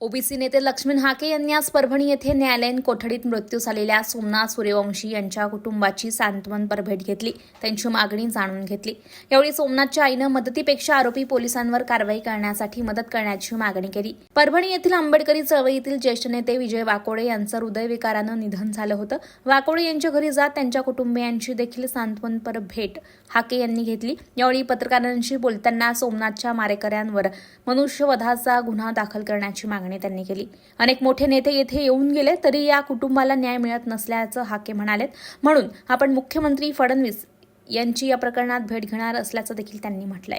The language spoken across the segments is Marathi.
ओबीसी नेते लक्ष्मण हाके यांनी आज परभणी येथे न्यायालयीन कोठडीत मृत्यू झालेल्या सोमनाथ सूर्यवंशी यांच्या कुटुंबाची सांत्वनपर भेट घेतली, त्यांची मागणी जाणून घेतली। यावेळी सोमनाथच्या आईनं मदतीपेक्षा आरोपी पोलिसांवर कारवाई करण्यासाठी मदत करण्याची मागणी केली। परभणी येथील आंबेडकरी चळवळीतील ज्येष्ठ नेते विजय वाकोडे यांचं हृदयविकारानं निधन झालं होतं। वाकोडे यांच्या घरी जात त्यांच्या कुटुंबियांची देखील सांत्वनपर भेट हाके यांनी घेतली। यावेळी पत्रकारांशी बोलताना सोमनाथच्या मारेकऱ्यांवर मनुष्यवधाचा गुन्हा दाखल करण्याची मागणी त्यांनी केली। अनेक मोठे नेते येथे येऊन गेले तरी या कुटुंबाला न्याय मिळत नसल्याचं हाके म्हणालेत। म्हणून आपण मुख्यमंत्री फडणवीस यांची या प्रकरणात भेट घेणार असल्याचं देखील त्यांनी म्हटलंय।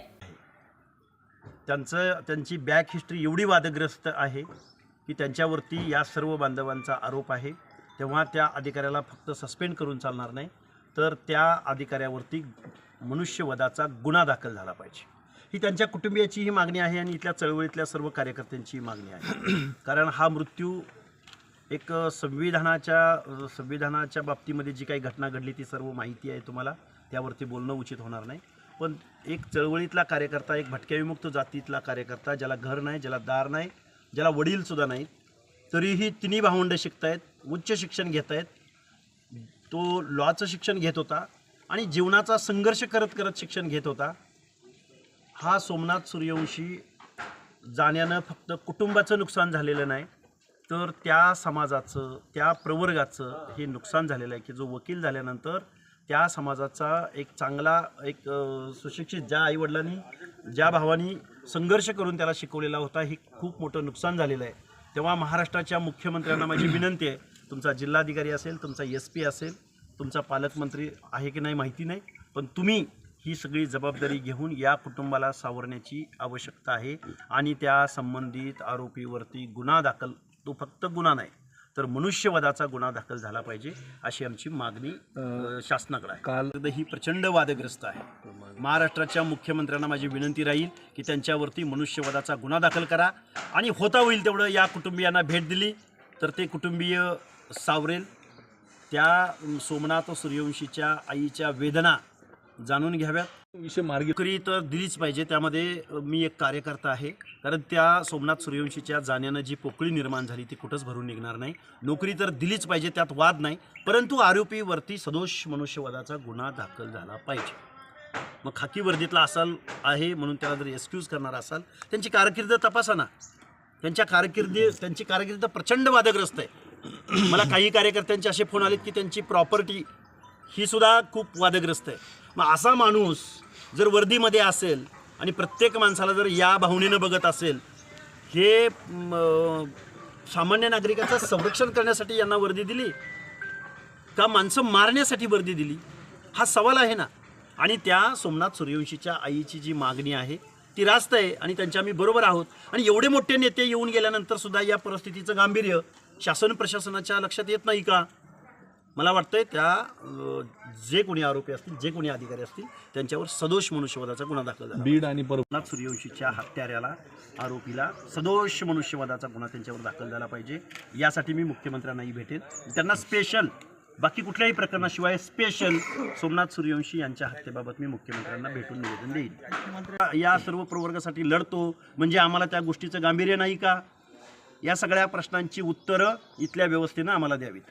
त्यांची बॅक हिस्ट्री एवढी वादग्रस्त आहे की त्यांच्यावरती या सर्व बांधवांचा आरोप आहे। तेव्हा त्या अधिकाऱ्याला फक्त सस्पेंड करून चालणार नाही, तर त्या अधिकाऱ्यावरती मनुष्यवधाचा गुन्हा दाखल झाला पाहिजे। ही त्यांच्या कुटुंबियाची ही मागणी आहे आणि इथल्या चळवळीतल्या सर्व कार्यकर्त्यांची मागणी आहे। कारण हा मृत्यू एक संविधानाच्या बाबतीमध्ये जी काही घटना घडली ती सर्व माहिती आहे तुम्हाला, त्यावरती बोलणं उचित होणार नाही। पण एक चळवळीतला कार्यकर्ता, एक भटक्याविमुक्त जातीतला कार्यकर्ता, ज्याला घर नाही, ज्याला दार नाही, ज्याला वडीलसुद्धा नाहीत, तरीही तिन्ही भावंडं शिकतायत, उच्च शिक्षण घेत आहेत। तो लॉचं शिक्षण घेत होता आणि जीवनाचा संघर्ष करत करत शिक्षण घेत होता। हा सोमनाथ सूर्यवंशी जाण्यानं फक्त कुटुंबाचं नुकसान झालेलं नाही, तर त्या समाजाचं, त्या प्रवर्गाचं हे नुकसान झालेलं आहे की जो वकील झाल्यानंतर त्या समाजाचा एक चांगला, एक सुशिक्षित, ज्या आईवडिलांनी, ज्या भावानी संघर्ष करून त्याला शिकवलेला होता, हे खूप मोठं नुकसान झालेलं आहे। तेव्हा महाराष्ट्राच्या मुख्यमंत्र्यांना माझी विनंती आहे, तुमचा जिल्हाधिकारी असेल, तुमचा SP असेल, तुमचा पालकमंत्री आहे की नाही माहिती नाही, पण तुम्ही ही सगळी जबाबदारी घेऊन या कुटुंबाला सावरण्याची आवश्यकता आहे आणि त्या संबंधित आरोपीवरती गुन्हा दाखल, तो फक्त गुन्हा नाही तर मनुष्यवधाचा गुन्हा दाखल झाला पाहिजे, अशी आमची मागणी शासनाकडे आहे। काल ही प्रचंड वादग्रस्त आहे। महाराष्ट्राच्या मुख्यमंत्र्यांना माझी विनंती राहील की त्यांच्यावरती मनुष्यवधाचा गुन्हा दाखल करा आणि होता होईल तेवढं या कुटुंबियांना भेट दिली तर ते कुटुंबीय सावरेल। त्या सोमनाथ सूर्यवंशीच्या आईच्या वेदना जाणून घ्याव्यात। विषय नोकरी तर दिलीच पाहिजे, त्यामध्ये मी एक कार्यकर्ता आहे, कारण त्या सोमनाथ सूर्यवंशीच्या जाण्यानं जी पोकळी निर्माण झाली ती कुठंच भरून निघणार नाही। नोकरी तर दिलीच पाहिजे, त्यात वाद नाही, परंतु आरोपीवरती सदोष मनुष्यवधाचा गुन्हा दाखल झाला पाहिजे। मग खाकी वर्दीतला असाल आहे म्हणून त्याला जर एक्सक्यूज करणार असाल, त्यांची कारकीर्द तपासा ना। त्यांची कारकीर्द प्रचंड वादग्रस्त आहे। मला काही कार्यकर्त्यांचे असे फोन आलेत की त्यांची प्रॉपर्टी ही सुद्धा खूप वादग्रस्त आहे। मग असा माणूस जर वर्दीमध्ये असेल आणि प्रत्येक माणसाला जर या भावनेनं बघत असेल, हे सामान्य नागरिकाचं संरक्षण करण्यासाठी यांना वर्दी दिली का माणसं मारण्यासाठी वर्दी दिली, हा सवाल आहे ना। आणि त्या सोमनाथ सूर्यवंशीच्या आईची जी मागणी आहे ती रास्त आहे आणि त्यांच्या आम्ही बरोबर आहोत। आणि एवढे मोठे नेते येऊन गेल्यानंतर सुद्धा या परिस्थितीचं गांभीर्य शासन प्रशासनाच्या लक्षात येत नाही का? मला वाटतंय त्या जे कोणी आरोपी असतील, जे कोणी अधिकारी असतील, त्यांच्यावर सदोष मनुष्यवधाचा गुन्हा दाखल झाला। बीड आणि सोमनाथ सूर्यवंशीच्या हत्याऱ्याला, आरोपीला सदोष मनुष्यवधाचा गुन्हा त्यांच्यावर दाखल झाला पाहिजे, यासाठी मी मुख्यमंत्र्यांनाही भेटेन। त्यांना स्पेशल, बाकी कुठल्याही प्रकरणाशिवाय स्पेशल सोमनाथ सूर्यवंशी यांच्या हत्येबाबत मी मुख्यमंत्र्यांना भेटून निवेदन देईन। या सर्व प्रवर्गासाठी लढतो म्हणजे आम्हाला त्या गोष्टीचं गांभीर्य नाही का? या सगळ्या प्रश्नांची उत्तरं इथल्या व्यवस्थेनं आम्हाला द्यावीत।